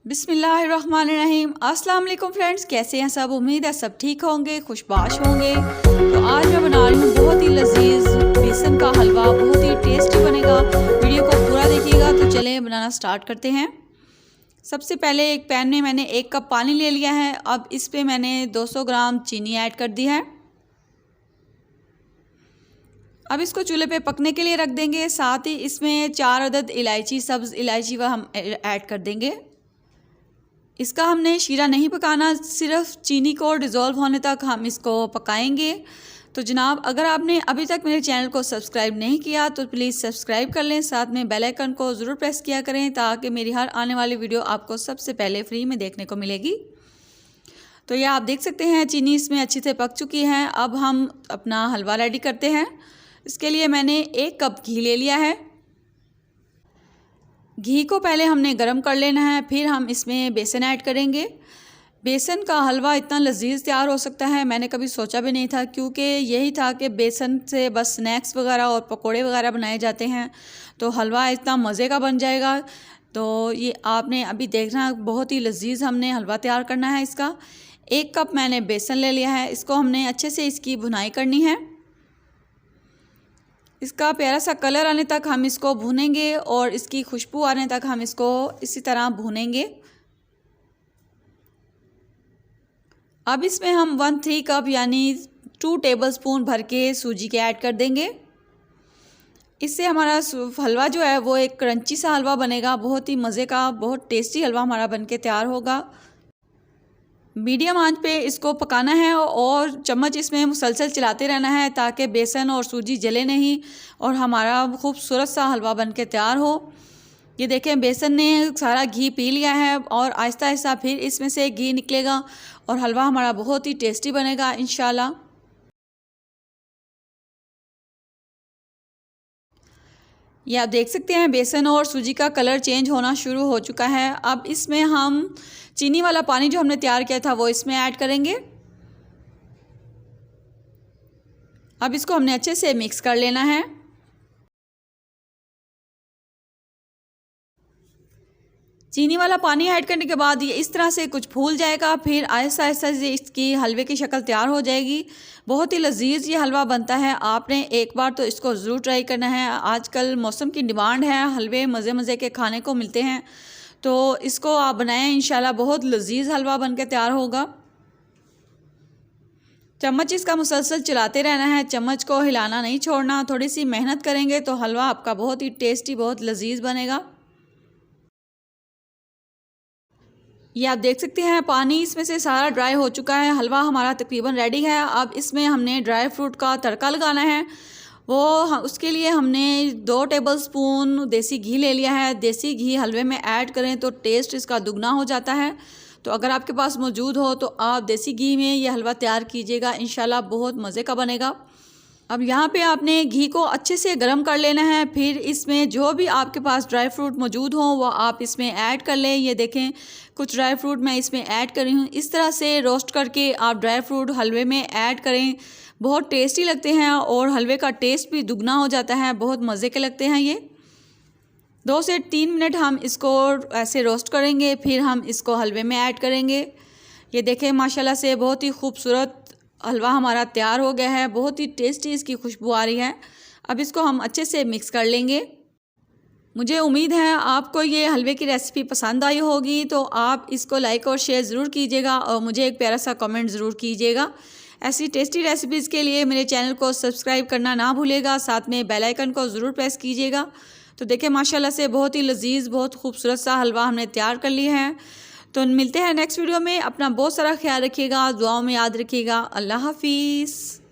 बिस्मिल्लाहिर्रहमानिर्रहीम। अस्सलाम वालेकुम फ्रेंड्स, कैसे हैं सब? उम्मीद है सब ठीक होंगे, खुशबाश होंगे। तो आज मैं बना रही हूँ बहुत ही लजीज बेसन का हलवा, बहुत ही टेस्टी बनेगा। वीडियो को पूरा देखिएगा। तो चलें बनाना स्टार्ट करते हैं। सबसे पहले एक पैन में मैंने 1 कप पानी ले लिया है। अब इस पे मैंने 200 ग्राम चीनी ऐड कर दी है। अब इसको चूल्हे पे पकने के लिए रख देंगे। साथ ही इसमें 4 अदद इलायची, सब्ज़ इलायची वह हम ऐड कर देंगे। इसका हमने शीरा नहीं पकाना, सिर्फ चीनी को डिज़ोल्व होने तक हम इसको पकाएंगे। तो जनाब, अगर आपने अभी तक मेरे चैनल को सब्सक्राइब नहीं किया तो प्लीज़ सब्सक्राइब कर लें। साथ में बेल आइकन को ज़रूर प्रेस किया करें ताकि मेरी हर आने वाली वीडियो आपको सबसे पहले फ्री में देखने को मिलेगी। तो ये आप देख सकते हैं चीनी इसमें अच्छी से पक चुकी है। अब हम अपना हलवा रेडी करते हैं। इसके लिए मैंने 1 कप घी ले लिया है। घी को पहले हमने गरम कर लेना है, फिर हम इसमें बेसन ऐड करेंगे। बेसन का हलवा इतना लजीज तैयार हो सकता है, मैंने कभी सोचा भी नहीं था, क्योंकि यही था कि बेसन से बस स्नैक्स वगैरह और पकोड़े वगैरह बनाए जाते हैं, तो हलवा इतना मज़े का बन जाएगा। तो ये आपने अभी देखना, बहुत ही लजीज हमने हलवा तैयार करना है इसका। 1 कप मैंने बेसन ले लिया है। इसको हमने अच्छे से इसकी भुनाई करनी है। इसका प्यारा सा कलर आने तक हम इसको भूनेंगे और इसकी खुशबू आने तक हम इसको इसी तरह भूनेंगे। अब इसमें हम 1/3 कप यानी 2 टेबलस्पून भर के सूजी के ऐड कर देंगे। इससे हमारा हलवा जो है वो एक क्रंची सा हलवा बनेगा, बहुत ही मज़े का, बहुत टेस्टी हलवा हमारा बनके तैयार होगा। मीडियम आंच पे इसको पकाना है और चम्मच इसमें मुसलसल चलाते रहना है ताकि बेसन और सूजी जले नहीं और हमारा खूबसूरत सा हलवा बनके तैयार हो। ये देखें, बेसन ने सारा घी पी लिया है और आहिस्ता आहिस्ता फिर इसमें से घी निकलेगा और हलवा हमारा बहुत ही टेस्टी बनेगा इंशाल्लाह। ये आप देख सकते हैं बेसन और सूजी का कलर चेंज होना शुरू हो चुका है। अब इसमें हम चीनी वाला पानी जो हमने तैयार किया था वो इसमें ऐड करेंगे। अब इसको हमने अच्छे से मिक्स कर लेना है। चीनी वाला पानी ऐड करने के बाद ये इस तरह से कुछ फूल जाएगा, फिर आहिस्ता आहिस्ता से इसकी हलवे की शक्ल तैयार हो जाएगी। बहुत ही लजीज ये हलवा बनता है। आपने एक बार तो इसको ज़रूर ट्राई करना है। आजकल मौसम की डिमांड है, हलवे मज़े मज़े के खाने को मिलते हैं, तो इसको आप बनाएं, इंशाल्लाह बहुत लजीज हलवा बनके तैयार होगा। चम्मच इसका मुसलसल चलाते रहना है, चम्मच को हिलाना नहीं छोड़ना। थोड़ी सी मेहनत करेंगे तो हलवा आपका बहुत ही टेस्टी, बहुत लजीज बनेगा। ये आप देख सकते हैं पानी इसमें से सारा ड्राई हो चुका है, हलवा हमारा तकरीबन रेडी है। अब इसमें हमने ड्राई फ्रूट का तड़का लगाना है। उसके लिए हमने 2 टेबलस्पून देसी घी ले लिया है। देसी घी हलवे में ऐड करें तो टेस्ट इसका दुगना हो जाता है। तो अगर आपके पास मौजूद हो तो आप देसी घी में ये हलवा तैयार कीजिएगा, इंशाल्लाह बहुत मज़े का बनेगा। अब यहाँ पे आपने घी को अच्छे से गर्म कर लेना है। फिर इसमें जो भी आपके पास ड्राई फ्रूट मौजूद हो वो आप इसमें ऐड कर लें। ये देखें, कुछ ड्राई फ्रूट मैं इसमें ऐड कर रही हूँ। इस तरह से रोस्ट करके आप ड्राई फ्रूट हलवे में ऐड करें, बहुत टेस्टी लगते हैं और हलवे का टेस्ट भी दुगना हो जाता है, बहुत मज़े के लगते हैं ये। 2 से 3 मिनट हम इसको ऐसे रोस्ट करेंगे, फिर हम इसको हलवे में ऐड करेंगे। ये देखें, माशाल्लाह से बहुत ही खूबसूरत हलवा हमारा तैयार हो गया है, बहुत ही टेस्टी इसकी खुशबू आ रही है। अब इसको हम अच्छे से मिक्स कर लेंगे। मुझे उम्मीद है आपको ये हलवे की रेसिपी पसंद आई होगी, तो आप इसको लाइक और शेयर ज़रूर कीजिएगा और मुझे एक प्यारा सा कमेंट ज़रूर कीजिएगा। ऐसी टेस्टी रेसिपीज़ के लिए मेरे चैनल को सब्सक्राइब करना ना भूलेगा, साथ में बेल आइकन को ज़रूर प्रेस कीजिएगा। तो देखें, माशाल्लाह से बहुत ही लजीज, बहुत खूबसूरत सा हलवा हमने तैयार कर लिया है। तो मिलते हैं नेक्स्ट वीडियो में। अपना बहुत सारा ख्याल रखिएगा, दुआओं में याद रखिएगा। अल्लाह हाफिज़।